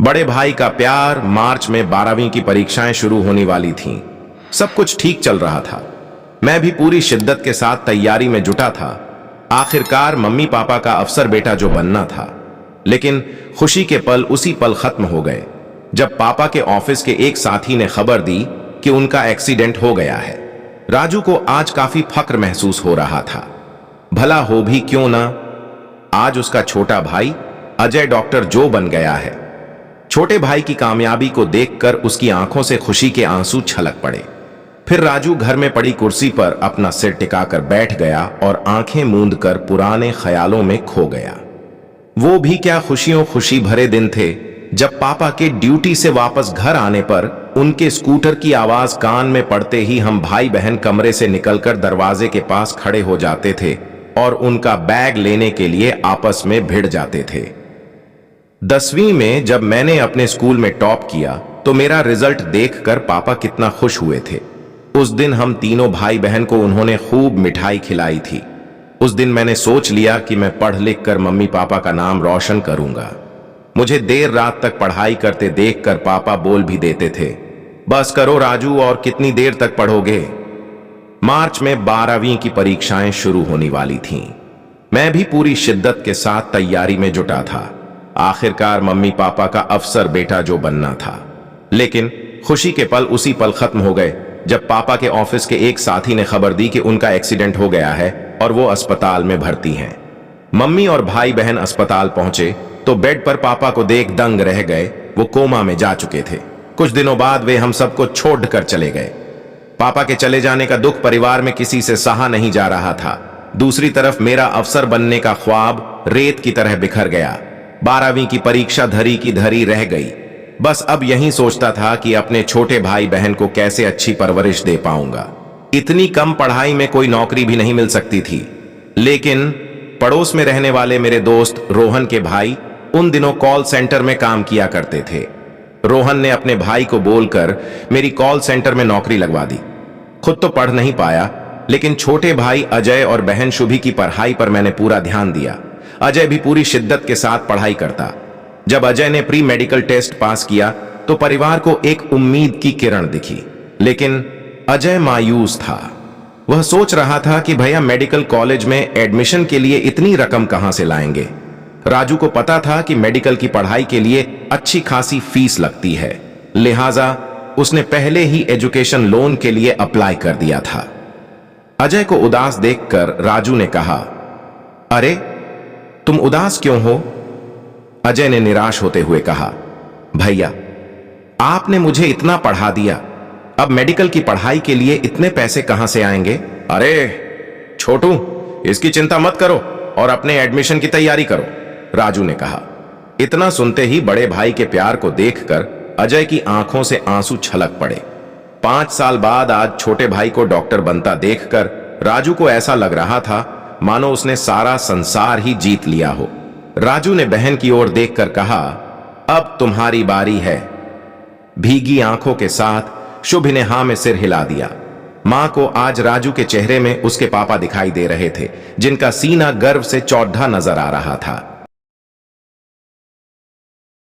बड़े भाई का प्यार। मार्च में 12वीं की परीक्षाएं शुरू होने वाली थीं। सब कुछ ठीक चल रहा था। मैं भी पूरी शिद्दत के साथ तैयारी में जुटा था। आखिरकार मम्मी पापा का अफसर बेटा जो बनना था। लेकिन खुशी के पल उसी पल खत्म हो गए जब पापा के ऑफिस के एक साथी ने खबर दी कि उनका एक्सीडेंट हो गया है। राजू को आज काफी फक्र महसूस हो रहा था। भला हो भी क्यों ना, आज उसका छोटा भाई अजय डॉक्टर जो बन गया है। छोटे भाई की कामयाबी को देखकर उसकी आंखों से खुशी के आंसू छलक पड़े। फिर राजू घर में पड़ी कुर्सी पर अपना सिर टिकाकर बैठ गया और आंखें मूंद कर पुराने ख्यालों में खो गया। वो भी क्या खुशियों खुशी भरे दिन थे जब पापा के ड्यूटी से वापस घर आने पर उनके स्कूटर की आवाज कान में पड़ते ही हम भाई बहन कमरे से निकलकर दरवाजे के पास खड़े हो जाते थे और उनका बैग लेने के लिए आपस में भिड़ जाते थे। 10वीं में जब मैंने अपने स्कूल में टॉप किया तो मेरा रिजल्ट देखकर पापा कितना खुश हुए थे। उस दिन हम तीनों भाई बहन को उन्होंने खूब मिठाई खिलाई थी। उस दिन मैंने सोच लिया कि मैं पढ़ लिख कर मम्मी पापा का नाम रोशन करूंगा। मुझे देर रात तक पढ़ाई करते देखकर पापा बोल भी देते थे, बस करो राजू, और कितनी देर तक पढ़ोगे। मार्च में 12वीं की परीक्षाएं शुरू होने वाली थीं। मैं भी पूरी शिद्दत के साथ तैयारी में जुटा था। आखिरकार मम्मी पापा का अफसर बेटा जो बनना था। लेकिन खुशी के पल उसी पल खत्म हो गए जब पापा के ऑफिस के एक साथी ने खबर दी कि उनका एक्सीडेंट हो गया है और वो अस्पताल में भर्ती हैं। मम्मी और भाई बहन अस्पताल पहुंचे तो बेड पर पापा को देख दंग रह गए। वो कोमा में जा चुके थे। कुछ दिनों बाद वे हम सबको छोड़कर चले गए। पापा के चले जाने का दुख परिवार में किसी से सहा नहीं जा रहा था। दूसरी तरफ मेरा अफसर बनने का ख्वाब रेत की तरह बिखर गया। 12वीं की परीक्षा धरी की धरी रह गई। बस अब यही सोचता था कि अपने छोटे भाई बहन को कैसे अच्छी परवरिश दे पाऊंगा। इतनी कम पढ़ाई में कोई नौकरी भी नहीं मिल सकती थी। लेकिन पड़ोस में रहने वाले मेरे दोस्त रोहन के भाई उन दिनों कॉल सेंटर में काम किया करते थे। रोहन ने अपने भाई को बोलकर मेरी कॉल सेंटर में नौकरी लगवा दी। खुद तो पढ़ नहीं पाया, लेकिन छोटे भाई अजय और बहन शुभी की पढ़ाई पर मैंने पूरा ध्यान दिया। अजय भी पूरी शिद्दत के साथ पढ़ाई करता। जब अजय ने प्री मेडिकल टेस्ट पास किया तो परिवार को एक उम्मीद की किरण दिखी। लेकिन अजय मायूस था। वह सोच रहा था कि भैया मेडिकल कॉलेज में एडमिशन के लिए इतनी रकम कहां से लाएंगे। राजू को पता था कि मेडिकल की पढ़ाई के लिए अच्छी खासी फीस लगती है, लिहाजा उसने पहले ही एजुकेशन लोन के लिए अप्लाई कर दिया था। अजय को उदास देखकर राजू ने कहा, अरे तुम उदास क्यों हो? अजय ने निराश होते हुए कहा, भैया आपने मुझे इतना पढ़ा दिया, अब मेडिकल की पढ़ाई के लिए इतने पैसे कहां से आएंगे? अरे छोटू, इसकी चिंता मत करो और अपने एडमिशन की तैयारी करो, राजू ने कहा। इतना सुनते ही बड़े भाई के प्यार को देखकर अजय की आंखों से आंसू छलक पड़े। 5 साल बाद आज छोटे भाई को डॉक्टर बनता देखकर राजू को ऐसा लग रहा था मानो उसने सारा संसार ही जीत लिया हो। राजू ने बहन की ओर देखकर कहा, अब तुम्हारी बारी है। भीगी आंखों के साथ शुभ ने हां में सिर हिला दिया। मां को आज राजू के चेहरे में उसके पापा दिखाई दे रहे थे, जिनका सीना गर्व से चौड़ा नजर आ रहा था।